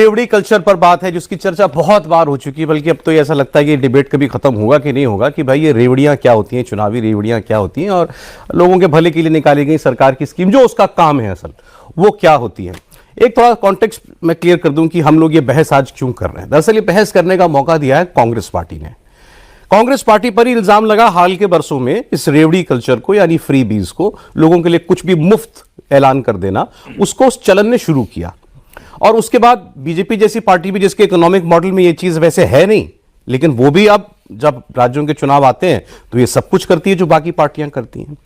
रेवड़ी कल्चर पर बात है जिसकी चर्चा बहुत बार हो चुकी है, बल्कि अब तो ऐसा लगता है कि डिबेट कभी खत्म होगा कि नहीं होगा कि भाई ये रेवड़ियां क्या होती हैं, चुनावी रेवड़ियां क्या होती हैं और लोगों के भले के लिए निकाली गई सरकार की स्कीम जो उसका काम है असल वो क्या होती है। एक थोड़ा कॉन्टेक्स्ट मैं क्लियर कर दूं कि हम लोग ये बहस आज क्यों कर रहे हैं। दरअसल ये बहस करने का मौका दिया है कांग्रेस पार्टी ने। कांग्रेस पार्टी पर ही इल्जाम लगा हाल के बरसों में इस रेवड़ी कल्चर को यानी फ्री बीज को, लोगों के लिए कुछ भी मुफ्त ऐलान कर देना, उसको उस चलन ने शुरू किया। और उसके बाद बीजेपी जैसी पार्टी भी जिसके इकोनॉमिक मॉडल में ये चीज वैसे है नहीं, लेकिन वो भी अब जब राज्यों के चुनाव आते हैं तो ये सब कुछ करती है जो बाकी पार्टियां करती हैं।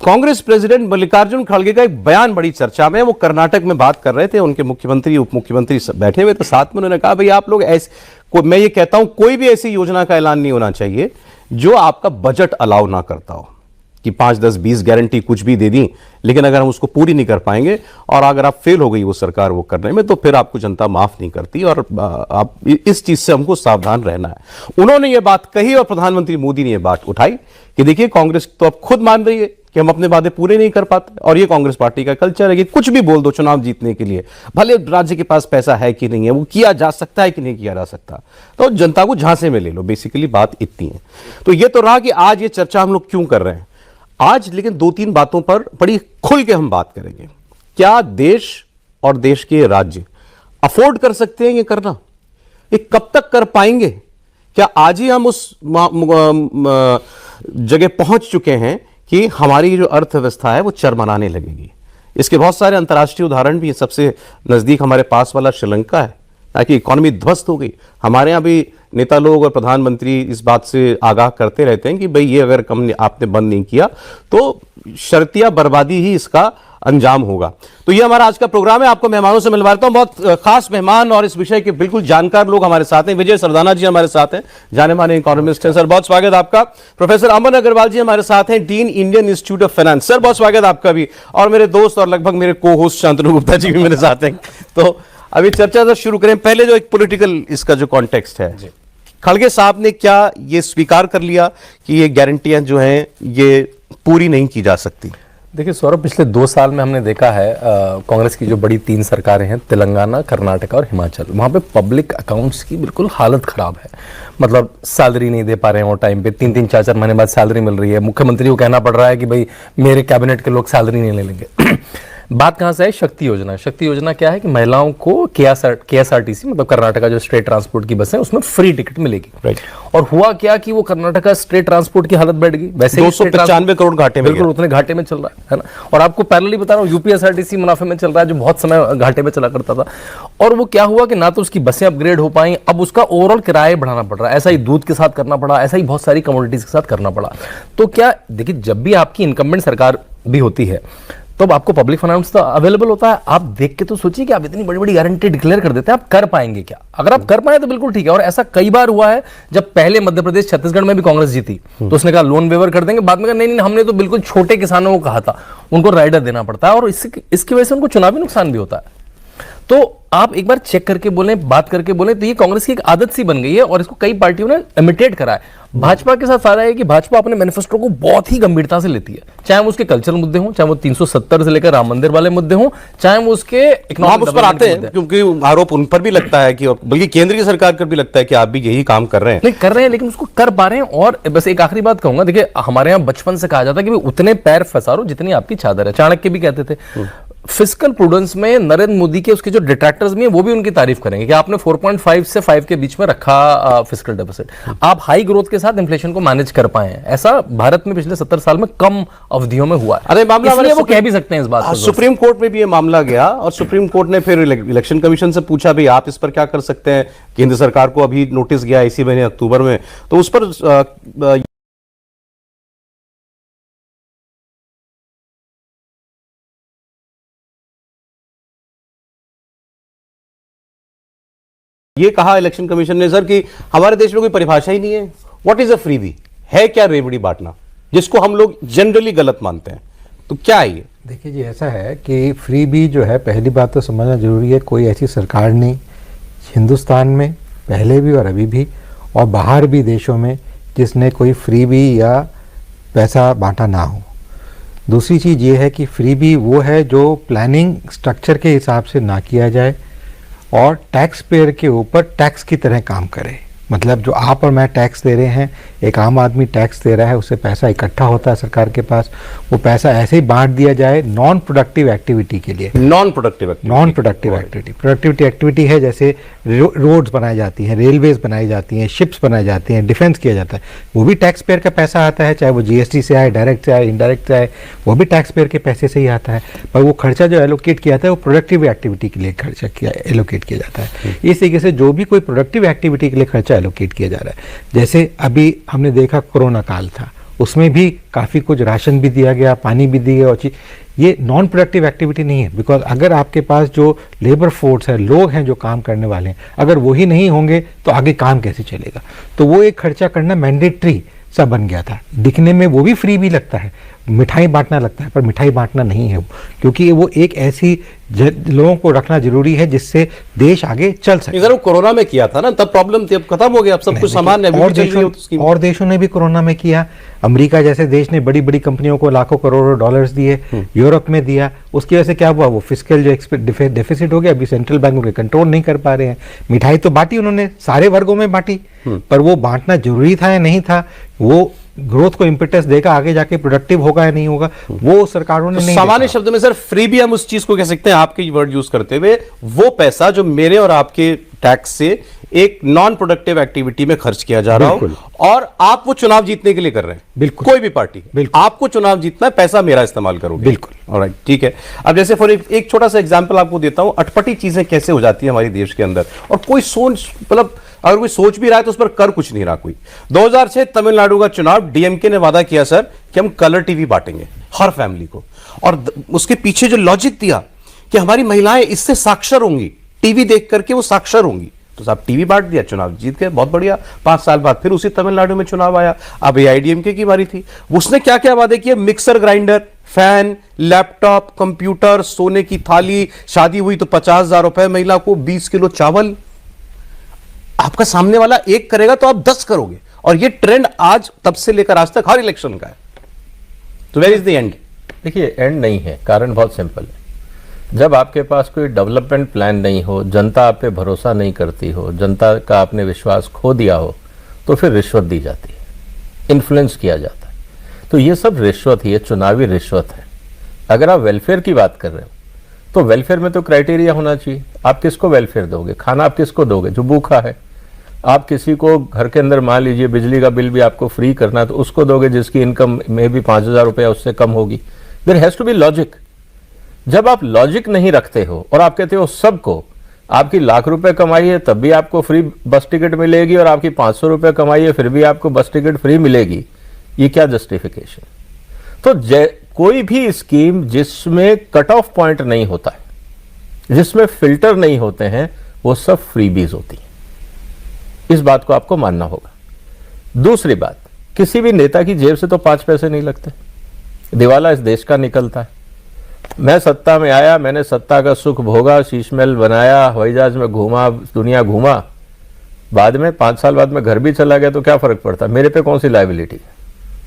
कांग्रेस प्रेसिडेंट मल्लिकार्जुन खड़गे का एक बयान बड़ी चर्चा में, वो कर्नाटक में बात कर रहे थे, उनके मुख्यमंत्री उप मुख्यमंत्री बैठे हुए थे साथ में। उन्होंने कहा भाई आप लोग ऐसे, मैं ये कहता हूं कोई भी ऐसी योजना का ऐलान नहीं होना चाहिए जो आपका बजट अलाउ ना करता हो कि 5, 10, 20 गारंटी कुछ भी दे दी, लेकिन अगर हम उसको पूरी नहीं कर पाएंगे और अगर आप फेल हो गई वो सरकार वो करने में, तो फिर आपको जनता माफ नहीं करती और आप इस चीज से हमको सावधान रहना है। उन्होंने ये बात कही और प्रधानमंत्री मोदी ने ये बात उठाई कि देखिए कांग्रेस तो अब खुद मान रही है कि हम अपने वादे पूरे नहीं कर पाते और ये कांग्रेस पार्टी का कल्चर है कि कुछ भी बोल दो चुनाव जीतने के लिए, भले राज्य के पास पैसा है कि नहीं है, वो किया जा सकता है कि नहीं किया जा सकता, तो जनता को झांसे में ले लो। बेसिकली बात इतनी है। तो ये तो रहा कि आज ये चर्चा हम लोग क्यों कर रहे हैं आज, लेकिन 2-3 बातों पर बड़ी खुल के हम बात करेंगे। क्या देश और देश के राज्य अफोर्ड कर सकते हैं ये करना? ये कब तक कर पाएंगे? क्या आज ही हम उस जगह पहुंच चुके हैं कि हमारी जो अर्थव्यवस्था है वो चरमराने लगेगी? इसके बहुत सारे अंतर्राष्ट्रीय उदाहरण भी हैं। सबसे नजदीक हमारे पास वाला श्रीलंका है, ताकि इकोनॉमी ध्वस्त हो गई। हमारे यहाँ भी नेता लोग और प्रधानमंत्री इस बात से आगाह करते रहते हैं कि भाई ये अगर आपने बंद नहीं किया तो शर्तिया बर्बादी ही इसका अंजाम होगा। तो ये हमारा आज का प्रोग्राम है। आपको मेहमानों से मिलवाता हूं, बहुत खास मेहमान और इस विषय के बिल्कुल जानकार लोग हमारे साथ हैं। विजय सरदाना जी हमारे साथ हैं, जाने माने इकोनॉमिस्ट हैं। सर बहुत स्वागत आपका। प्रोफेसर अमन अग्रवाल जी हमारे साथ हैं, dean Indian institute of finance. Sir बहुत स्वागत आपका भी। और मेरे दोस्त और लगभग मेरे को होस्ट शांतनु गुप्ता जी भी मेरे साथ हैं। तो अभी चर्चा जब शुरू करें, पहले जो एक पॉलिटिकल इसका जो कॉन्टेक्स्ट है, खड़गे साहब ने क्या ये स्वीकार कर लिया कि ये गारंटियां जो हैं ये पूरी नहीं की जा सकती? देखिए सौरभ, पिछले 2 साल में हमने देखा है कांग्रेस की जो बड़ी 3 सरकारें हैं, तेलंगाना, कर्नाटक और हिमाचल, वहाँ पे पब्लिक अकाउंट्स की बिल्कुल हालत खराब है। मतलब सैलरी नहीं दे पा रहे हैं वो टाइम पे, 3-3, 4-4 महीने बाद सैलरी मिल रही है। मुख्यमंत्री को कहना पड़ रहा है कि भाई मेरे कैबिनेट के लोग सैलरी नहीं ले लेंगे। बात कहाँ से है? शक्ति योजना। शक्ति योजना क्या है कि महिलाओं को KSRTC मतलब कर्नाटका जो स्टेट ट्रांसपोर्ट की बस है उसमें फ्री टिकट मिलेगी। राइट। और हुआ क्या कि वो कर्नाटका स्टेट ट्रांसपोर्ट की हालत बैठ गई। वैसे 295 करोड़ घाटे में, बिल्कुल उतने घाटे में चल रहा है ना। और आपको पैरेलली बता रहा हूँ UPSRTC मुनाफे में चल रहा है, जो बहुत समय घाटे में चला करता था। और वो क्या हुआ कि ना तो उसकी बसें अपग्रेड हो पाई, अब उसका ओवरऑल किराया बढ़ाना पड़ रहा है। ऐसा ही दूध के साथ करना पड़ा, ऐसा ही बहुत सारी कमोडिटीज के साथ करना पड़ा। तो क्या देखिए, जब भी आपकी इनकम्बेंट सरकार भी होती है तो आपको पब्लिक फाइनेंस तो अवेलेबल होता है। आप देख के तो सोचिए कि आप इतनी बड़ी बड़ी गारंटी डिक्लेयर कर देते हैं, आप कर पाएंगे क्या? अगर आप कर पाए तो बिल्कुल ठीक है। और ऐसा कई बार हुआ है, जब पहले मध्य प्रदेश छत्तीसगढ़ में भी कांग्रेस जीती तो उसने कहा लोन वेवर कर देंगे, बाद में कहा नहीं, हमने तो बिल्कुल छोटे किसानों को कहा था, उनको राइडर देना पड़ता है और इसकी वजह से उनको चुनावी नुकसान भी होता है। तो आप एक बार चेक करके बोलें, बात करके बोलें, तो ये कांग्रेस की एक आदत सी बन गई है और इसको कई पार्टियों ने इमिटेट करा है। भाजपा के साथ फायदा है कि भाजपा अपने मैनिफेस्टो को बहुत ही गंभीरता से लेती है, चाहे वो उसके कल्चरल मुद्दे हों, चाहे वो 370 से लेकर राम मंदिर वाले मुद्दे हों, चाहे वो उसके इकोनॉमिक उस पर आते हैं, क्योंकि आरोप उन पर भी लगता है कि, बल्कि केंद्रीय सरकार पर भी लगता है कि आप भी यही काम कर रहे हैं। नहीं कर रहे हैं, लेकिन उसको कर पा रहे हैं। और बस एक आखिरी बात कहूंगा, देखिए हमारे यहाँ बचपन से कहा जाता है कि उतने पैर फंसारो जितनी आपकी चादर है। चाणक्य भी कहते थे। फिस्कल प्रूडेंस में नरेंद्र मोदी के उसके जो डिट्रैक्टर्स भी हैं वो भी उनकी तारीफ करेंगे कि आपने 4.5 से 5 के बीच में रखा फिस्कल डेफिसिट। आप हाई ग्रोथ के साथ इन्फ्लेशन को मैनेज कर पाए हैं। ऐसा भारत में पिछले 70 साल में कम अवधियों में हुआ है। अरे मामला वो कह भी सकते हैं इस बात। सुप्रीम कोर्ट में भी ये मामला गया और सुप्रीम कोर्ट ने फिर इलेक्शन कमीशन से पूछा भाई आप इस पर क्या कर सकते हैं। केंद्र सरकार को अभी नोटिस गया इसी महीने अक्टूबर में, तो उस पर ये कहा इलेक्शन कमीशन ने सर कि हमारे देश में कोई परिभाषा ही नहीं है। What is a freebie? है क्या रेवड़ी बांटना, जिसको हम लोग जनरली गलत मानते हैं? तो क्या है ये? देखिए जी, ऐसा है कि फ्रीबी जो है, पहली बात तो समझना जरूरी है, कोई ऐसी सरकार नहीं हिंदुस्तान में पहले भी और अभी भी और बाहर भी देशों में जिसने कोई फ्रीबी या पैसा बांटा ना हो। दूसरी चीज़ ये है कि फ्रीबी वो है जो प्लानिंग स्ट्रक्चर के हिसाब से ना किया जाए और टैक्स पेयर के ऊपर टैक्स की तरह काम करे। मतलब जो आप और मैं टैक्स दे रहे हैं, एक आम आदमी टैक्स दे रहा है, उससे पैसा इकट्ठा होता है सरकार के पास, वो पैसा ऐसे ही बांट दिया जाए नॉन प्रोडक्टिव एक्टिविटी के लिए। Non productive activity productivity activity है, जैसे रोड्स बनाई जाती हैं, रेलवेज बनाई जाती हैं, शिप्स बनाई जाती हैं, डिफेंस किया जाता है, वो भी टैक्स पेयर का पैसा आता है, चाहे वो जीएसटी से आए, डायरेक्ट से आए, इनडायरेक्ट से आए, वो भी टैक्स पेयर के पैसे से ही आता है। पर वो खर्चा जो एलोकेट किया जाता है वो प्रोडक्टिव एक्टिविटी के लिए खर्चा किया एलोकेट किया जाता है। इस तरीके से जो भी कोई प्रोडक्टिव एक्टिविटी के लिए खर्चा एलोकेट किया जा रहा है, जैसे अभी हमने देखा कोरोना काल था, उसमें भी काफ़ी कुछ राशन भी दिया गया, पानी भी दिया गया, और चीज ये नॉन प्रोडक्टिव एक्टिविटी नहीं है। बिकॉज अगर आपके पास जो लेबर फोर्स है, लोग हैं जो काम करने वाले हैं, अगर वही नहीं होंगे तो आगे काम कैसे चलेगा। तो वो एक खर्चा करना मैंडेटरी सा बन गया था। दिखने में वो भी फ्री भी लगता है, मिठाई बांटना लगता है, पर मिठाई बांटना नहीं है वो, क्योंकि वो एक ऐसी लोगों को रखना जरूरी है जिससे देश आगे चल सके। अगर वो कोरोना में किया था ना, तब प्रॉब्लम थी, अब खत्म हो गया, अब सब कुछ सामान्य है। और देशों ने भी कोरोना में किया। अमेरिका जैसे देश ने बड़ी बड़ी कंपनियों को लाखों करोड़ों डॉलर्स दिए, यूरोप में दिया। उसकी वजह से क्या हुआ, वो फिस्कल जो डेफिसिट हो गया, अभी सेंट्रल बैंक उनके कंट्रोल नहीं कर पा रहे हैं। मिठाई तो बांटी उन्होंने, सारे वर्गों में बांटी, पर वो बांटना जरूरी था या नहीं था, वो ग्रोथ को इम्पेटस देगा, आगे जाके प्रोडक्टिव होगा या नहीं होगा, वो सरकारों ने नहीं। सामान्य शब्द में सर फ्री भी हम उस चीज को कह सकते हैं, आपके वर्ड यूज करते हुए, वो पैसा जो मेरे और आपके टैक्स से एक नॉन प्रोडक्टिव एक्टिविटी में खर्च किया जा रहा हो, और आप वो चुनाव जीतने के लिए कर रहे हैं। बिल्कुल, कोई भी पार्टी, आपको चुनाव जीतना है, पैसा मेरा इस्तेमाल करोगे। बिल्कुल, ऑलराइट, ठीक है। अब जैसे फॉर एक छोटा सा एग्जांपल आपको देता हूं, अटपटी चीजें कैसे हो जाती है हमारे देश के अंदर, और कोई सोच, मतलब अगर कोई सोच भी रहा है तो उस पर कर कुछ नहीं रहा कोई। 2006 तमिलनाडु का चुनाव, डीएमके ने वादा किया सर कि हम कलर टीवी बांटेंगे हर फैमिली को, और उसके पीछे जो लॉजिक दिया कि हमारी महिलाएं इससे साक्षर होंगी, टीवी देख करके वो साक्षर होंगी, तो साहब टीवी बांट दिया, चुनाव जीत गए, बहुत बढ़िया। 5 साल बाद फिर उसी तमिलनाडु में चुनाव आया, अब एआईडीएमके की बारी थी। उसने क्या क्या वादे किए, mixer grinder, fan, laptop, computer, सोने की थाली, शादी हुई तो 50,000 रुपए महिला को, 20 किलो चावल। आपका सामने वाला एक करेगा तो आप 10 करोगे, और ये ट्रेंड आज तब से लेकर आज तक हर इलेक्शन का है। तो वेयर इज द एंड? देखिए, एंड नहीं है, कारण बहुत सिंपल है। जब आपके पास कोई डेवलपमेंट प्लान नहीं हो, जनता आप पे भरोसा नहीं करती हो, जनता का आपने विश्वास खो दिया हो, तो फिर रिश्वत दी जाती है, इन्फ्लुएंस किया जाता है। तो ये सब रिश्वत ही है, चुनावी रिश्वत है। अगर आप वेलफेयर की बात कर रहे हो तो वेलफेयर में तो क्राइटेरिया होना चाहिए। आप किसको वेलफेयर दोगे, खाना आप किसको दोगे, जो भूखा है। आप किसी को घर के अंदर मान लीजिए बिजली का बिल भी आपको फ्री करना है, तो उसको दोगे जिसकी इनकम में भी 5,000 रुपया उससे कम होगी। There has to be logic. जब आप लॉजिक नहीं रखते हो और आप कहते हो सबको, आपकी लाख रुपए कमाई है तब भी आपको फ्री बस टिकट मिलेगी, और आपकी 500 रुपये कमाई है फिर भी आपको बस टिकट फ्री मिलेगी, ये क्या जस्टिफिकेशन? तो कोई भी स्कीम जिसमें कट ऑफ पॉइंट नहीं होता है, जिसमें फिल्टर नहीं होते हैं, वो सब फ्रीबीज होती हैं। इस बात को आपको मानना होगा। दूसरी बात, किसी भी नेता की जेब से तो 5 पैसे नहीं लगते, दिवाला इस देश का निकलता है। मैं सत्ता में आया, मैंने सत्ता का सुख भोगा, शीश महल बनाया, हवाई जहाज में घूमा, दुनिया घूमा, बाद में 5 साल बाद में घर भी चला गया तो क्या फर्क पड़ता, मेरे पे कौन सी लायबिलिटी है?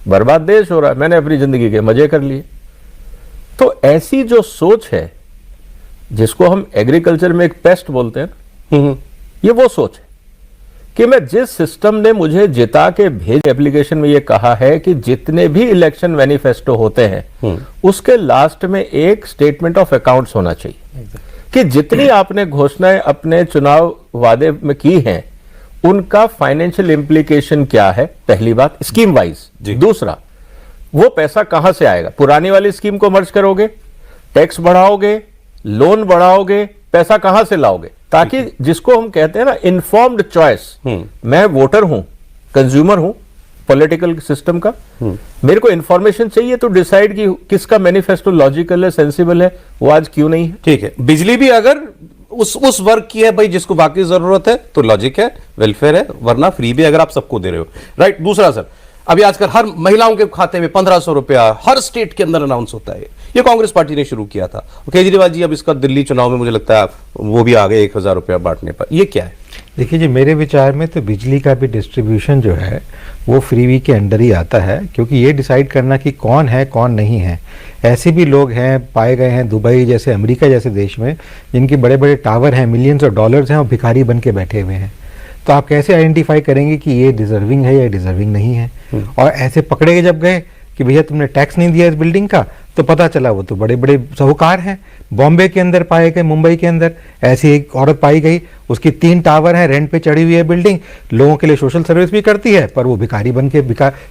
बर्बाद देश हो रहा है, मैंने अपनी जिंदगी के मजे कर लिए। तो ऐसी जो सोच है, जिसको हम एग्रीकल्चर में एक पेस्ट बोलते हैं, ये वो सोच है कि मैं जिस सिस्टम ने मुझे जिता के भेज, एप्लीकेशन में ये कहा है कि जितने भी इलेक्शन मैनिफेस्टो होते हैं उसके लास्ट में एक स्टेटमेंट ऑफ अकाउंट्स होना चाहिए कि जितनी आपने घोषणाएं अपने चुनाव वादे में की हैं उनका फाइनेंशियल इंप्लीकेशन क्या है, पहली बात, स्कीम वाइज। दूसरा, वो पैसा कहां से आएगा, पुरानी वाली स्कीम को मर्ज करोगे, टैक्स बढ़ाओगे, लोन बढ़ाओगे, पैसा कहां से लाओगे, ताकि जिसको हम कहते हैं ना इन्फॉर्म्ड चॉइस, मैं वोटर हूं, कंज्यूमर हूं पॉलिटिकल सिस्टम का, मेरे को इंफॉर्मेशन चाहिए तो डिसाइड कि किसका मैनिफेस्टो लॉजिकल है, सेंसिबल है, वो आज क्यों नहीं है। ठीक है, बिजली भी अगर उस वर्ग की है भाई जिसको बाकी जरूरत है तो लॉजिक है, वेलफेयर है, वरना फ्री भी अगर आप सबको दे रहे हो, राइट। दूसरा सर, अभी आजकल हर महिलाओं के खाते में 1500 रुपया हर स्टेट के अंदर अनाउंस होता है, ये कांग्रेस पार्टी ने शुरू किया था। केजरीवाल जी अब इसका दिल्ली चुनाव में मुझे लगता है वो भी आ गए 1000 रुपया बांटने पर, ये क्या है? देखिए जी, मेरे विचार में तो बिजली का भी डिस्ट्रीब्यूशन जो है वो फ्रीबी के अंडर ही आता है, क्योंकि ये डिसाइड करना कि कौन है कौन नहीं है, ऐसे भी लोग हैं पाए गए हैं दुबई जैसे, अमेरिका जैसे देश में, जिनके बड़े बड़े टावर हैं, मिलियंस ऑफ डॉलर्स हैं, और भिखारी बन के बैठे हुए हैं। तो आप कैसे आइडेंटिफाई करेंगे कि ये डिजर्विंग है या डिजर्विंग नहीं है? और ऐसे पकड़े जब गए कि भैया तुमने टैक्स नहीं दिया इस बिल्डिंग का, तो पता चला वो तो बड़े बड़े साहूकार हैं। बॉम्बे के अंदर पाए गए, मुंबई के अंदर ऐसी एक औरत पाई गई, उसकी 3 टावर हैं, रेंट पे चढ़ी हुई है बिल्डिंग, लोगों के लिए सोशल सर्विस भी करती है, पर वो भिखारी बन के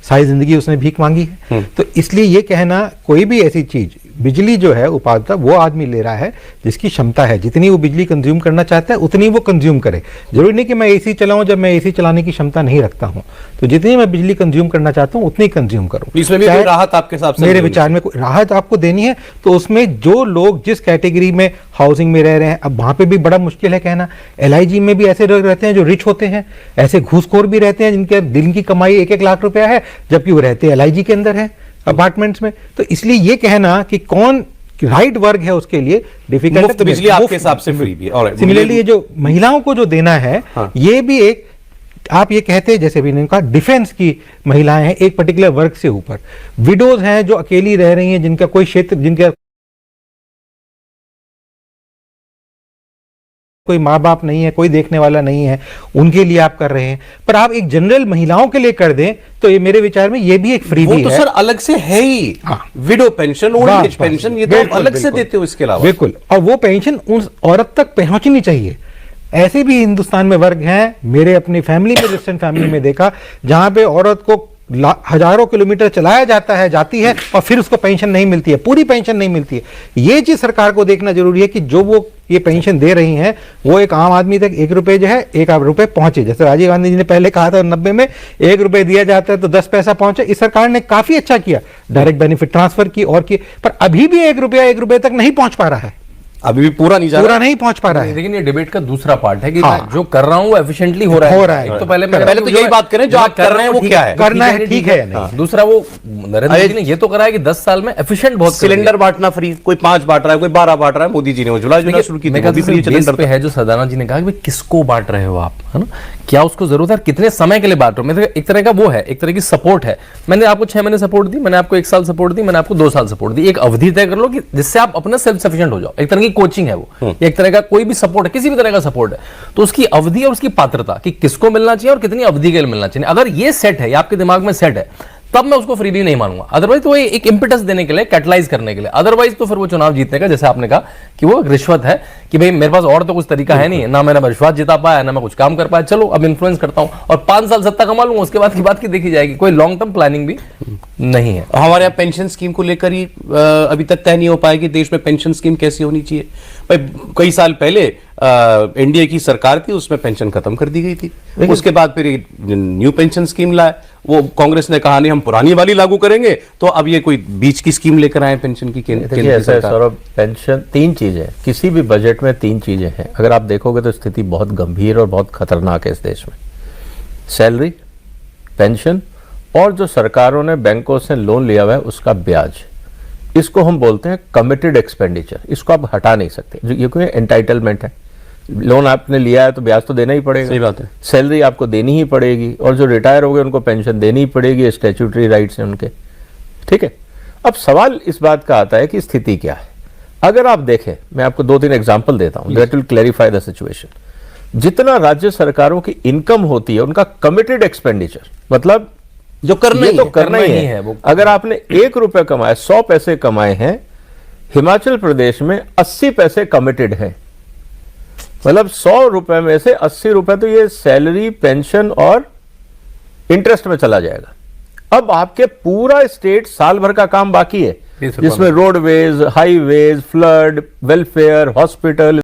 सारी जिंदगी उसने भीख मांगी है। तो इसलिए ये कहना, कोई भी ऐसी चीज, बिजली जो है उपाधता वो आदमी ले रहा है जिसकी क्षमता है, जितनी वो बिजली कंज्यूम करना चाहता है उतनी वो कंज्यूम करे। जरूरी नहीं कि मैं एसी चलाऊं जब मैं एसी चलाने की क्षमता नहीं रखता हूं, तो जितनी मैं बिजली कंज्यूम करना चाहता हूं उतनी कंज्यूम करूं। इसमें भी कोई राहत आपके हिसाब से? मेरे विचार में कोई राहत आपको देनी है तो उसमें जो लोग जिस कैटेगरी में हाउसिंग में रह रहे हैं, अब वहां पे भी बड़ा मुश्किल है कहना। LIG में भी ऐसे लोग रहते हैं जो रिच होते हैं, ऐसे घूसखोर भी रहते हैं जिनके दिन की कमाई 1-1 लाख रुपया है, जबकि वो रहते LIG के अंदर है, अपार्टमेंट्स में। तो इसलिए ये कहना कि कौन राइट वर्ग है उसके लिए डिफिकल्ट। मुफ्त बिजली आपके हिसाब से फ्री भी है। सिमिलरली ये जो महिलाओं को जो देना है, ये भी एक, आप ये कहते हैं जैसे भी इन्होंने कहा, डिफेंस की महिलाएं हैं एक पर्टिकुलर वर्ग से ऊपर, विडोज हैं जो अकेली रह रही हैं, जिनका कोई क्षेत्र, जिनका कोई माँ बाप नहीं है, कोई देखने वाला नहीं है, उनके लिए आप कर रहे हैं। पर आप एक जनरल महिलाओं के लिए कर दें तो ये मेरे विचार में ये भी एक फ्री वो तो सर अलग से है ही। Widow pension, old age pension, ये तो आप अलग से देते हो इसके अलावा। बिल्कुल, और वो पेंशन उस औरत तक पहुंचनी चाहिए। ऐसे भी हिंदुस्तान में वर्ग हैं, मेरे अपनी फैमिली में, डिस्टेंट फैमिली में देखा, जहां पे औरत को हजारों किलोमीटर चलाया जाता है, जाती है, और फिर उसको पेंशन नहीं मिलती है, पूरी पेंशन नहीं मिलती है। ये चीज सरकार को देखना जरूरी है कि जो वो ये पेंशन दे रही हैं वो एक आम आदमी तक 1 रुपए जो है 1 रुपए पहुंचे। जैसे राजीव गांधी जी ने पहले कहा था 90 में 1 रुपए दिया जाता है तो 10 पैसा पहुंचे। इस सरकार ने काफी अच्छा किया, डायरेक्ट बेनिफिट ट्रांसफर की और की, पर अभी भी 1 रुपए तक नहीं पहुंच पा रहा है, अभी भी पूरा नहीं पहुंच पा रहा है। लेकिन ये डिबेट का दूसरा पार्ट है कि मैं जो कर रहा हूं वो एफिशिएंटली हो रहा है। तो पहले तो यही बात करें, जो आप कर रहे हैं वो क्या है, करना है ठीक है या नहीं। दूसरा, वो नरेंद्र मोदी ने ये तो करा है कि 10 साल में एफिशिएंट बहुत सिलेंडर बांटना फ्री, कोई 5 बांट रहा है, कोई 12 बांट रहा है, मोदी जी ने उज्ज्वला योजना शुरू की थी, सिलेंडर पे है। जो सदानंद जी ने कहा कि किसको बांट रहे हो आप, है ना, क्या उसको जरूरत है, कितने समय के लिए बांट रहे हो। मतलब एक तरह का वो है, एक तरह की सपोर्ट है। मैंने आपको 6 महीने सपोर्ट दी, मैंने आपको 1 साल सपोर्ट दी, मैंने आपको 2 साल सपोर्ट दी। एक अवधि तय कर लो कि जिससे आप अपना सेल्फ सफिशिएंट हो जाओ। एक तरह की कोचिंग है वो, एक तरह का कोई भी सपोर्ट है, किसी भी तरह का सपोर्ट है, तो उसकी अवधि और उसकी पात्रता कि किसको मिलना चाहिए और कितनी अवधि के लिए मिलना चाहिए, अगर ये सेट है, आपके दिमाग में सेट है, तब मैं उसको फ्रीबी नहीं मानूंगा। अदरवाइज तो एक इंपिटस देने के लिए, कैटलाइज करने के लिए, अदरवाइज तो फिर वो चुनाव जीतने का, जैसे आपने कहा कि वो रिश्वत है कि भाई मेरे पास और तो कुछ तरीका है नहीं, ना मैंने विश्वास जिता पाया, ना मैं कुछ काम कर पाया, चलो अब इन्फ्लुएंस करता हूं और 5 साल सत्ता कमा लूंगा, उसके बाद की बात की देखी जाएगी। कोई लॉन्ग टर्म प्लानिंग भी नहीं है। हमारे यहाँ पेंशन स्कीम को लेकर ही अभी तक तय नहीं हो पाया कि देश में पेंशन स्कीम कैसी होनी चाहिए। भाई कई साल पहले एनडीए की सरकार थी, उसमें पेंशन खत्म कर दी गई थी, उसके बाद फिर न्यू पेंशन स्कीम लाए, वो कांग्रेस ने कहा नहीं हम पुरानी वाली लागू करेंगे, तो अब ये कोई बीच की स्कीम लेकर आए पेंशन की केंद्र की सरकार। सौरभ, पेंशन 3 चीजें, किसी भी बजट में 3 चीजें हैं। अगर आप देखोगे तो स्थिति बहुत गंभीर और बहुत खतरनाक है इस देश में। सैलरी, पेंशन और जो सरकारों ने बैंकों से लोन लिया हुआ है उसका ब्याज, इसको हम बोलते हैं कमिटेड एक्सपेंडिचर। इसको आप हटा नहीं सकते, जो ये कोई एंटाइटलमेंट है। लोन आपने लिया है तो ब्याज तो देना ही पड़ेगा, सही बात है। सैलरी आपको देनी ही पड़ेगी, और जो रिटायर हो गए उनको पेंशन देनी ही पड़ेगी, स्टैट्यूटरी राइट्स हैं उनके, ठीक है। अब सवाल इस बात का आता है कि स्थिति क्या है। अगर आप देखें, मैं आपको 2-3 एग्जाम्पल देता हूं that will clarify the situation. जितना राज्य सरकारों की इनकम होती है उनका कमिटेड एक्सपेंडिचर, मतलब जो करना ही तो करना ही है। अगर आपने 1 रुपया कमाया, 100 पैसे कमाए हैं, हिमाचल प्रदेश में 80 पैसे कमिटेड हैं, मतलब 100 रुपए में से 80 रुपए तो ये सैलरी, पेंशन और इंटरेस्ट में चला जाएगा। अब आपके पूरा स्टेट साल भर का काम बाकी है, जिसमें roadways, highways, flood, welfare, hospital,